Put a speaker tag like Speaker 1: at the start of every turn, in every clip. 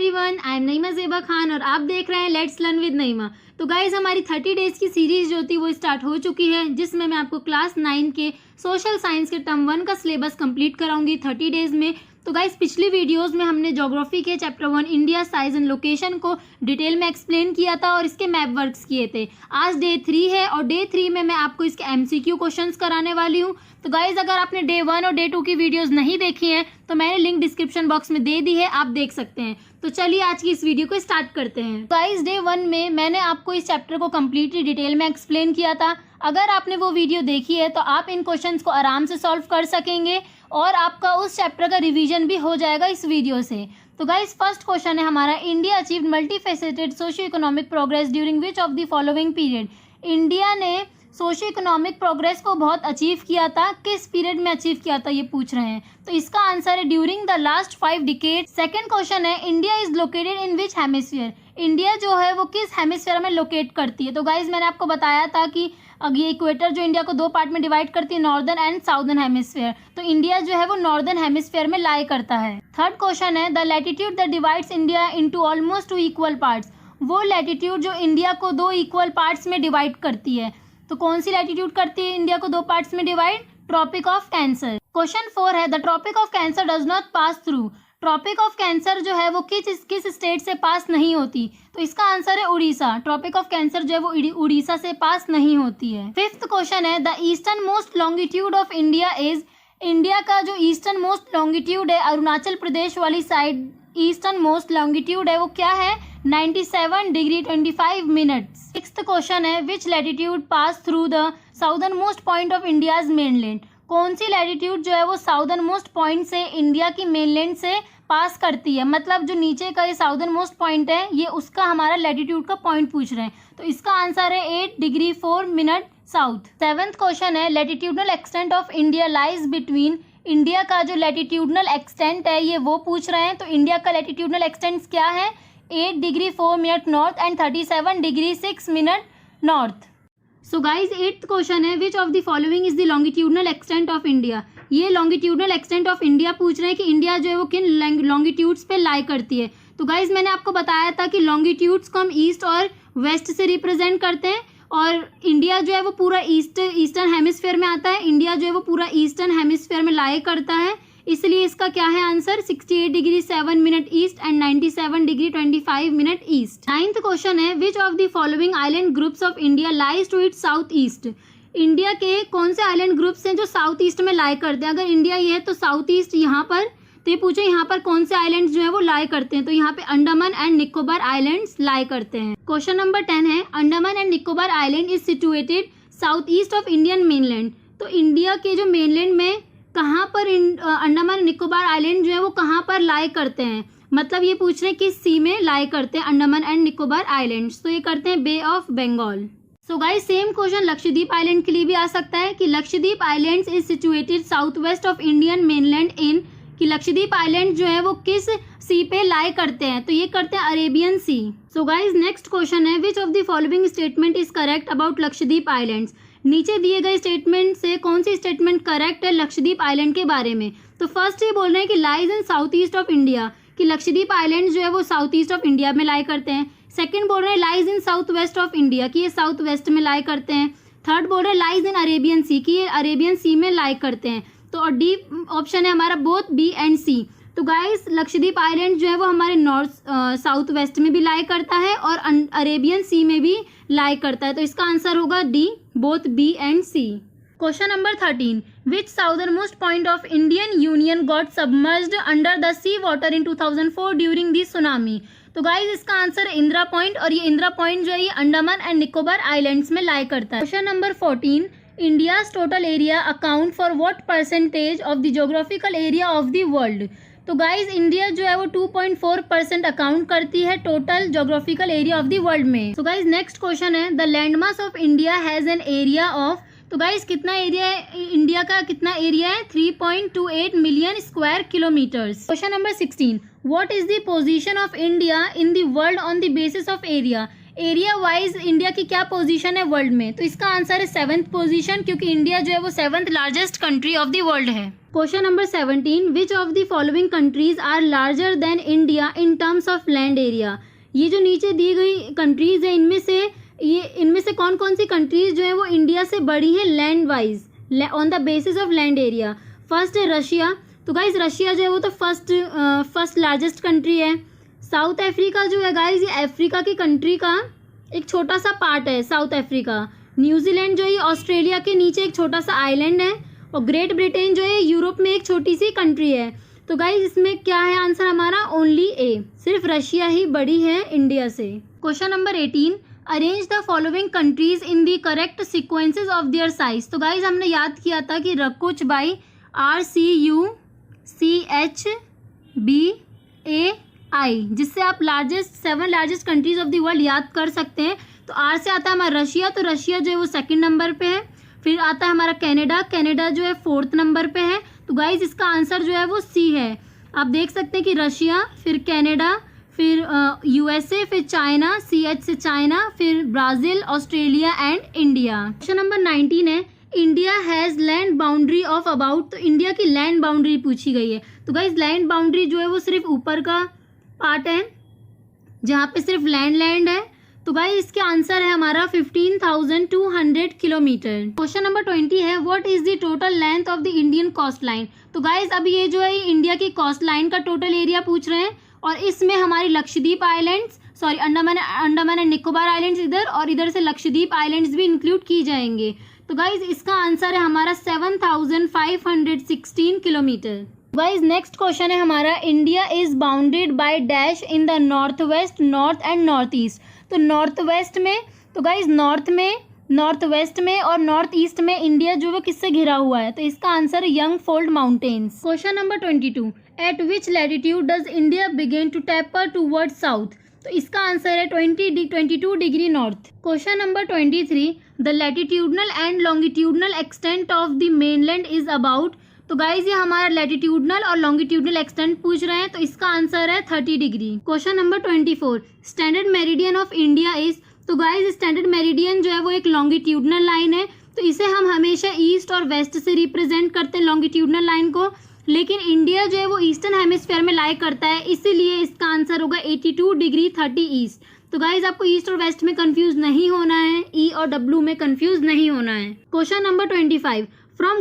Speaker 1: Everyone, I am नईमा ज़ेबा खान और आप देख रहे हैं लेट्स लर्न विद नईमा। तो गाइज हमारी 30 डेज़ की सीरीज़ जो थी वो स्टार्ट हो चुकी है, जिसमें मैं आपको क्लास 9 के सोशल साइंस के टर्म 1 का सिलेबस कंप्लीट कराऊंगी 30 डेज़ में। तो गाइज पिछली वीडियोस में हमने ज्योग्राफी के chapter 1 India size and location को डिटेल में एक्सप्लेन किया था और इसके मैप वर्क्स किए थे। आज डे 3 है और डे 3 में मैं आपको इसके MCQ क्वेश्चंस कराने वाली हूँ। तो गाइज अगर आपने डे 1 और डे 2 की वीडियोस नहीं देखी हैं तो मैंने लिंक डिस्क्रिप्शन बॉक्स में दे दी है, आप देख सकते हैं। तो चलिए आज की इस वीडियो को स्टार्ट करते हैं। गाइज डे 1 में मैंने आपको इस चैप्टर को कम्प्लीटली डिटेल में एक्सप्लेन किया था। अगर आपने वो वीडियो देखी है तो आप इन क्वेश्चंस को आराम से सॉल्व कर सकेंगे और आपका उस चैप्टर का रिवीजन भी हो जाएगा इस वीडियो से। तो गाइस फर्स्ट क्वेश्चन है हमारा, India achieved multifaceted socio economic progress during which of the following period. India ने सोशियो इकोनॉमिक प्रोग्रेस को बहुत अचीव किया था, किस पीरियड में अचीव किया था ये पूछ रहे हैं। तो इसका आंसर है during the last 5 decade. Second question है, India is located in which hemisphere. India जो है वो किस हेमिस्फीयर में लोकेट करती है। तो गाइज मैंने आपको बताया था कि ये इक्वेटर जो इंडिया को 2 पार्ट में डिवाइड करती है, नॉर्दर्न एंड साउदर्न हेमिस्फीयर। तो इंडिया जो है वो नॉर्दर्न हेमिस्फीयर में लाई करता है। थर्ड क्वेश्चन है, the latitude that divides India into almost 2 equal parts. वो लैटिट्यूड जो इंडिया को 2 इक्वल पार्ट्स में डिवाइड करती है, तो कौन सी लैटिट्यूड करती है इंडिया को 2 पार्ट्स में divide? Tropic of cancer. Question 4 है, the tropic of cancer does not pass through. Tropic of cancer जो है वो किस स्टेट से पास नहीं होती। तो इसका आंसर है उड़ीसा। ट्रॉपिक ऑफ कैंसर जो है वो उड़ीसा से पास नहीं होती है। फिफ्थ क्वेश्चन है, the eastern most longitude of India is. India का जो ईस्टर्न मोस्ट लॉन्गिट्यूड है, अरुणाचल प्रदेश वाली साइड ईस्टर्न मोस्ट लॉन्गिट्यूड है, वो क्या है? 97 डिग्री 25 मिनट्स। सिक्स्थ क्वेश्चन है, which latitude pass through the southern most point of India's mainland. कौन सी लैटिट्यूड जो है वो साउदर्न मोस्ट पॉइंट से इंडिया की मेनलैंड से पास करती है। मतलब जो नीचे का ये साउदर्न मोस्ट पॉइंट है, ये उसका हमारा लैटिट्यूड का पॉइंट पूछ रहे हैं। तो इसका आंसर है 8 degree 4 minute south. Seventh question है, latitudinal extent of India lies between. India का जो लैटिट्यूडनल एक्सटेंट है ये वो पूछ रहे हैं। तो इंडिया का लैटिट्यूडनल एक्सटेंट क्या है? 8 degree 4 minute north and 37 degree 6 minute north. So guys 8th question है, which of the following is the longitudinal extent of India. ये लॉन्गिट्यूडनल एक्सटेंट ऑफ इंडिया पूछ रहे हैं कि इंडिया जो है वो किन लॉन्गिट्यूड्स पे लाई करती है। तो गाइज मैंने आपको बताया था कि लॉन्गिट्यूड्स को हम ईस्ट और वेस्ट से रिप्रेजेंट करते हैं और इंडिया जो है वो पूरा ईस्टर्न हेमिस्फीयर में आता है। इंडिया जो है वो पूरा ईस्टर्न हेमिस्फीयर में लाई करता है, इसलिए इसका क्या है answer? 68 degree 7 minute east and 97 degree 25 minute east. 9th question है, which of the following island groups of India lies to its south east. India के कौन से आइलैंड ग्रुप्स हैं जो साउथ ईस्ट में लाई करते हैं। अगर इंडिया ये है तो साउथ ईस्ट यहाँ पर, तो ये पूछे यहाँ पर कौन से आइलैंड्स जो है वो लाई करते हैं। तो यहाँ पे अंडमान एंड निकोबार आइलैंड्स लाई करते हैं। क्वेश्चन नंबर 10 है, Andaman and Nicobar island is situated south east of Indian mainland. तो इंडिया के जो मेनलैंड में कहाँ पर अंडमान निकोबार आइलैंड जो है वो कहाँ पर लाई करते हैं। मतलब ये पूछ रहे हैं किस सी में लाई करते हैं अंडमान एंड निकोबार आइलैंड्स। तो ये करते हैं bay of Bengal. So guys same question Lakshadweep island के लिए भी आ सकता है कि Lakshadweep islands is situated south west of Indian mainland in. कि लक्षद्वीप आइलैंड जो है वो किस सी पे लाई करते हैं। तो ये करते हैं अरेबियन सी। सो गाइस नेक्स्ट क्वेश्चन है, which of the following statement is correct about Lakshadweep islands. नीचे दिए गए स्टेटमेंट से कौन सी स्टेटमेंट करेक्ट है लक्षद्वीप आइलैंड के बारे में। तो फर्स्ट ये बोल रहे हैं कि lies in south east of India, कि लक्षद्वीप आइलैंड जो है वो साउथ ईस्ट ऑफ इंडिया में लाई करते हैं। सेकंड बोल रहे हैं lies in south west of India, कि ये साउथ वेस्ट में लाई करते हैं। थर्ड बोल रहे हैं लाइज इन अरेबियन सी, कि ये अरेबियन सी में लाई करते हैं। तो और डी ऑप्शन है हमारा बोथ बी एंड सी। तो गाइस लक्षद्वीप आइलैंड जो है वो हमारे नॉर्थ साउथ वेस्ट में भी लाई करता है और अरेबियन सी में भी लाई करता है। तो इसका आंसर होगा D, both B and C. Question number 13, which southern most point of Indian union got submerged under the sea water in 2004 during the tsunami. तो गाइज इसका आंसर है इंदिरा पॉइंट और ये इंदिरा पॉइंट जो है ये अंडमान एंड निकोबार आइलैंड्स में लाई करता है। Question number 14, India's total area account for what percentage of the geographical area of the world. तो गाइज इंडिया जो है वो 2.4% अकाउंट करती है total geographical area of the world में। तो गाइज नेक्स्ट क्वेश्चन है, the landmass of India has an area of. तो गाइज कितना एरिया है इंडिया का, कितना एरिया है? 3.28 million square kilometres. Question number 16, what is the position of India in the world on the basis of area. Area wise India की क्या position है world में? तो इसका आंसर है 7th पोजीशन, क्योंकि इंडिया जो है वो 7th largest country of the world है। Question number 17, which of the following countries are larger than India in terms of land area? ये जो नीचे दी गई कंट्रीज है इनमें से कौन कौन सी कंट्रीज जो है वो इंडिया से बड़ी है land wise, on the basis of land area? First है रशिया। तो गाइज रशिया जो है वो तो फर्स्ट लार्जेस्ट कंट्री है। साउथ अफ्रीका जो है गाइज ये अफ्रीका की कंट्री का एक छोटा सा पार्ट है, साउथ अफ्रीका। न्यूजीलैंड जो है ये ऑस्ट्रेलिया के नीचे एक छोटा सा आइलैंड है। और ग्रेट ब्रिटेन जो है यूरोप में एक छोटी सी कंट्री है। तो गाइज इसमें क्या है आंसर हमारा? ओनली ए, सिर्फ रशिया ही बड़ी है इंडिया से। Question number 18, arrange the following countries in the correct sequences of their size. तो गाइज हमने याद किया था कि रकुच बाई RCUCHBAI, जिससे आप 7 largest countries of the world याद कर सकते हैं। तो आर से आता है हमारा रशिया, तो रशिया जो है वो 2nd नंबर पे है। फिर आता है हमारा कनाडा जो है 4th नंबर पे है। तो गाइज इसका आंसर जो है वो सी है। आप देख सकते हैं कि रशिया, फिर कनाडा, फिर USA, फिर चाइना, CH से चाइना, फिर Brazil, Australia and India. Question number 19 है, India has land boundary of about. तो इंडिया की लैंड बाउंड्री पूछी गई है। तो गाइज लैंड बाउंड्री जो है वो सिर्फ ऊपर का पार्ट है जहाँ पे सिर्फ लैंड है। तो गाइज इसके आंसर है हमारा 15,200 किलोमीटर। क्वेश्चन नंबर 20 है, what is the total length of the Indian coast line? तो गाइज अब ये जो है इंडिया की कोस्ट लाइन का टोटल एरिया पूछ रहे हैं, और इसमें हमारी Lakshadweep islands, Andaman and Nicobar islands इधर, और इधर से लक्षद्वीप आइलैंड्स भी इंक्लूड की जाएंगे। तो गाइज इसका आंसर है हमारा 7,516 किलोमीटर। गाइज नेक्स्ट क्वेश्चन है हमारा, India is bounded by dash in the north west, north and north east. तो नॉर्थ वेस्ट में, तो गाइज नॉर्थ वेस्ट में और नॉर्थ ईस्ट में इंडिया जो है किससे घिरा हुआ है? तो इसका आंसर है young fold mountains. Question number 22, at which latitude does India begin to taper toward south? तो इसका आंसर है 22 degree north. Question number 23, the latitudinal and longitudinal extent of the mainland is about. तो guys ये हमारा latitudinal और longitudinal extent पूछ रहे हैं, तो इसका आंसर है 30 degree. Question number 24, standard meridian of India is. तो गाइज स्टैंडर्ड मेरिडियन जो है वो एक लॉन्गिट्यूडनल लाइन है, तो इसे हम हमेशा ईस्ट और वेस्ट से रिप्रेजेंट करते हैं लॉन्गिट्यूडनल लाइन को, लेकिन इंडिया जो है वो ईस्टर्न हेमिस्फीयर में लाई करता है, इसीलिए इसका आंसर होगा 82 डिग्री 30 ईस्ट। तो गाइज आपको ईस्ट और वेस्ट में कंफ्यूज नहीं होना है, ई और डब्ल्यू में कंफ्यूज नहीं होना है। Question number 25, from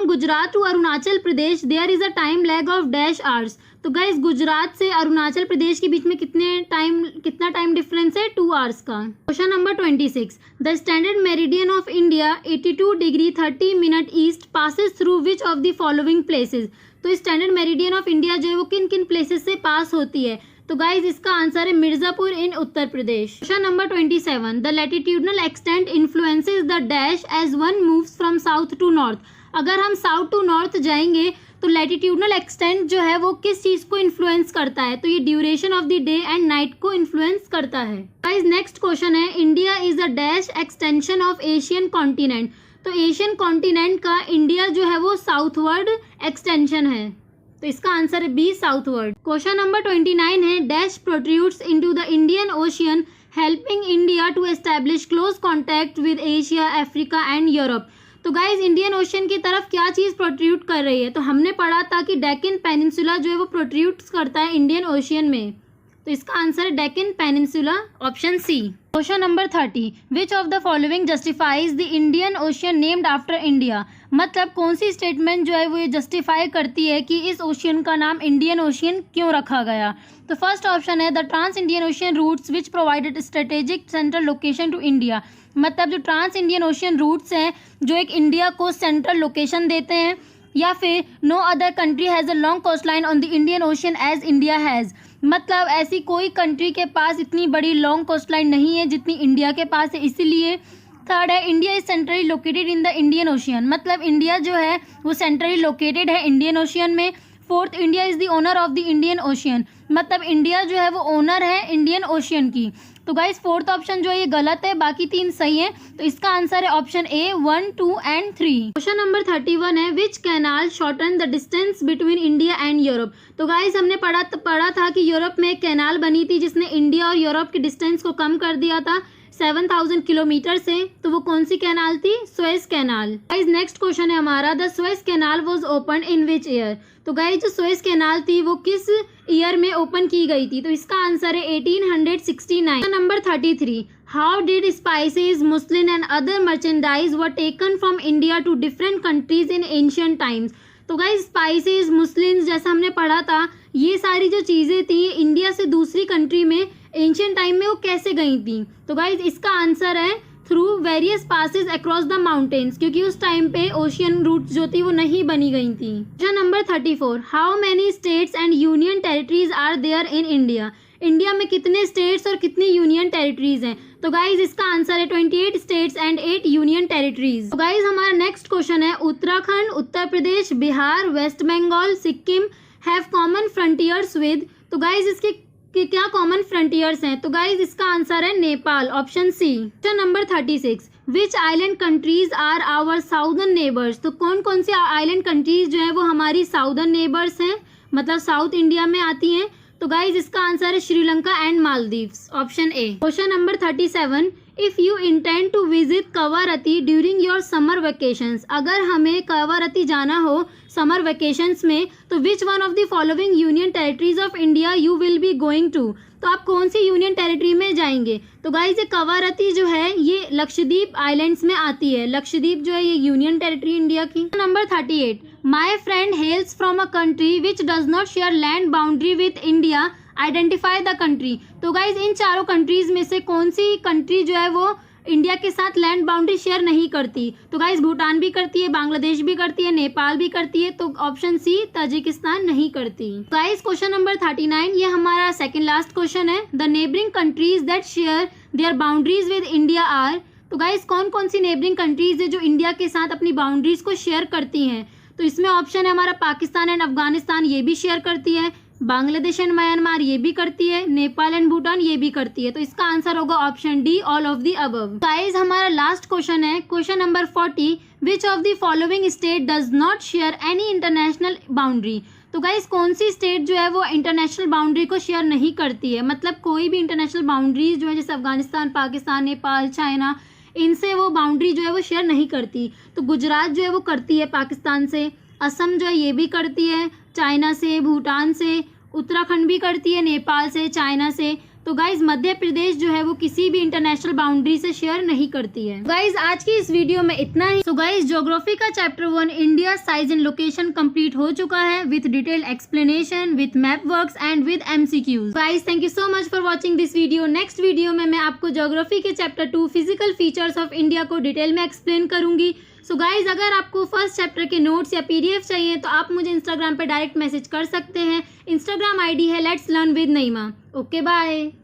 Speaker 1: Gujarat to Arunachal Pradesh there is a time lag of dash hours. तो गाइज गुजरात से अरुणाचल प्रदेश के बीच में कितना टाइम डिफरेंस है? 2 आवर्स का। Question number 26, the standard meridian of India 82 degree 30 minute east passes through which of the following places. तो standard meridian of India जो है वो किन किन प्लेसेस से पास होती है? तो गाइज इसका आंसर है Mirzapur in Uttar Pradesh. Question number 27, the latitudinal extent influences the dash as one moves from south to north. अगर हम साउथ टू नॉर्थ जाएंगे तो लैटिट्यूडनल एक्सटेंट जो है वो किस चीज़ को इन्फ्लुएंस करता है? तो ये duration of the day and night को इन्फ्लुएंस करता है। गाइज नेक्स्ट क्वेश्चन है, India is a dash extension of Asian continent. तो एशियन कॉन्टिनेंट का इंडिया जो है वो साउथवर्ड एक्सटेंशन है, तो इसका आंसर है बी, साउथवर्ड। क्वेश्चन नंबर 29 है, dash protrudes into the Indian ocean helping India to establish close contact with Asia, Africa and Europe. तो गाइज इंडियन ओशियन की तरफ क्या चीज़ प्रोट्रूड कर रही है? तो हमने पढ़ा था कि डेक्कन पेनिनसुला जो है वो प्रोट्रूड्स करता है इंडियन ओशियन में, तो इसका आंसर है Deccan peninsula, option C. Question number 30, which of the following justifies the Indian ocean named after India. मतलब कौन सी स्टेटमेंट जो है वो ये जस्टिफाई करती है कि इस ओशियन का नाम इंडियन ओशियन क्यों रखा गया? तो फर्स्ट ऑप्शन है, the trans Indian ocean routes which provided strategic central location to India. मतलब जो ट्रांस इंडियन ओशियन रूट्स हैं जो एक इंडिया को सेंट्रल लोकेशन देते हैं, या फिर no other country has a long coast line on the Indian ocean as India has. मतलब ऐसी कोई कंट्री के पास इतनी बड़ी लॉन्ग कोस्ट लाइन नहीं है जितनी इंडिया के पास है, इसीलिए। थर्ड है, India is centrally located in the Indian ocean. मतलब इंडिया जो है वो सेंट्रली लोकेटेड है इंडियन ओशियन में। Fourth, India is the owner of the Indian ocean. मतलब इंडिया जो है वो ओनर है इंडियन ओशियन की। तो गाइज फोर्थ ऑप्शन जो है ये गलत है, बाकी 3 सही है। तो इसका आंसर है option A 1, 2 and 3। Question number 31 है, which canal shorten the distance between India and Europe. तो गाइज हमने पढ़ा था कि यूरोप में एक कैनाल बनी थी जिसने इंडिया और यूरोप के डिस्टेंस को कम कर दिया था 7000 किलोमीटर से। तो वो कौन सी कैनाल थी? Suez canal. Guys next question है हमारा, the Suez canal was open in which year. तो गाइज जो सुएज कैनाल थी वो किस ईयर में ओपन की गई थी? तो इसका आंसर है 1869। Number 33, how did spices, muslin and other merchandise were taken from India to different countries in ancient times. तो गाइज स्पाइसेस, मुस्लिन जैसा हमने पढ़ा था, ये सारी जो चीज़ें थी इंडिया से दूसरी कंट्री में एंशिएंट टाइम में वो कैसे गई थी? तो गाइज इसका आंसर है through various passes across the mountains, क्योंकि उस टाइम पे ओशियन रूट जो थी वो नहीं बनी गई थी। Question number 34, how many states and union territories are there in India. India में कितने स्टेट्स और कितनी यूनियन टेरिटरीज हैं? तो गाइज इसका आंसर है 28 स्टेट्स एंड 8 यूनियन टेरिटरीज। तो गाइज हमारा नेक्स्ट क्वेश्चन है, Uttarakhand, Uttar Pradesh, Bihar, west Bengal, Sikkim have common frontiers with. तो गाइज इसके क्या कॉमन फ्रंटियर्स हैं? तो गाइज इसका आंसर है Nepal, option C. Question number 36, which island countries are our southern neighbours. तो कौन कौन सी आइलैंड कंट्रीज जो है वो हमारी साउदर्न नेबर्स हैं, मतलब साउथ इंडिया में आती हैं? तो गाइज इसका आंसर है Sri Lanka and Maldives, option A. Question number 37, if you intend to visit Kavaratti during your summer vacations. अगर हमें कवारती जाना हो समर वेकेशंस में, तो which one of the following union territories of India you will be going to. तो आप कौन सी union territory में जाएंगे? तो गाइज ये कवारती जो है ये लक्षद्वीप आइलैंड्स में आती है। लक्षद्वीप जो है ये यूनियन टेरिटरी इंडिया की। Number 38, my friend हेल्स from a country which does not share land boundary with India, identify the country. तो गाइज इन चारों कंट्रीज में से कौन सी कंट्री जो है वो इंडिया के साथ लैंड बाउंड्री शेयर नहीं करती? तो गाइज भूटान भी करती है, बांग्लादेश भी करती है, नेपाल भी करती है। तो ऑप्शन सी ताजिकिस्तान नहीं करती। गाइज क्वेश्चन नंबर 39, ये हमारा सेकंड लास्ट क्वेश्चन है, the neighbouring countries that share their boundaries with India are. तो गाइज कौन कौन सी नेबरिंग कंट्रीज है जो इंडिया के साथ अपनी बाउंड्रीज को शेयर करती हैं? तो इसमें ऑप्शन है हमारा पाकिस्तान एंड अफगानिस्तान, ये भी शेयर करती है, बांग्लादेश एंड म्यांमार ये भी करती है, नेपाल एंड भूटान ये भी करती है। तो इसका आंसर होगा option D, all of the above. Guys हमारा लास्ट क्वेश्चन है, question number 40, which of the following state does not share any international boundary. तो गाइस कौन सी स्टेट जो है वो इंटरनेशनल बाउंड्री को शेयर नहीं करती है, मतलब कोई भी इंटरनेशनल बाउंड्रीज जो है जैसे अफगानिस्तान, पाकिस्तान, नेपाल, चाइना, इनसे वो बाउंड्री जो है वो शेयर नहीं करती। तो गुजरात जो है वो करती है पाकिस्तान से, असम जो है ये भी करती है चाइना से, भूटान से, उत्तराखंड भी करती है नेपाल से, चाइना से। तो गाइज मध्य प्रदेश जो है वो किसी भी इंटरनेशनल बाउंड्री से शेयर नहीं करती है। गाइज आज की इस वीडियो में इतना ही। सो गाइज ज्योग्राफी का chapter 1 India size and location complete हो चुका है with detail explanation, with map works and with MCQs। Guys thank you so much for watching this video. Next video में मैं आपको ज्योग्राफी के chapter 2 physical features of India को detail में explain करूंगी। सो गाइज अगर आपको फर्स्ट चैप्टर के नोट्स या PDF चाहिए तो आप मुझे इंस्टाग्राम पे डायरेक्ट मैसेज कर सकते हैं। इंस्टाग्राम ID है let's learn with Naima. Okay bye.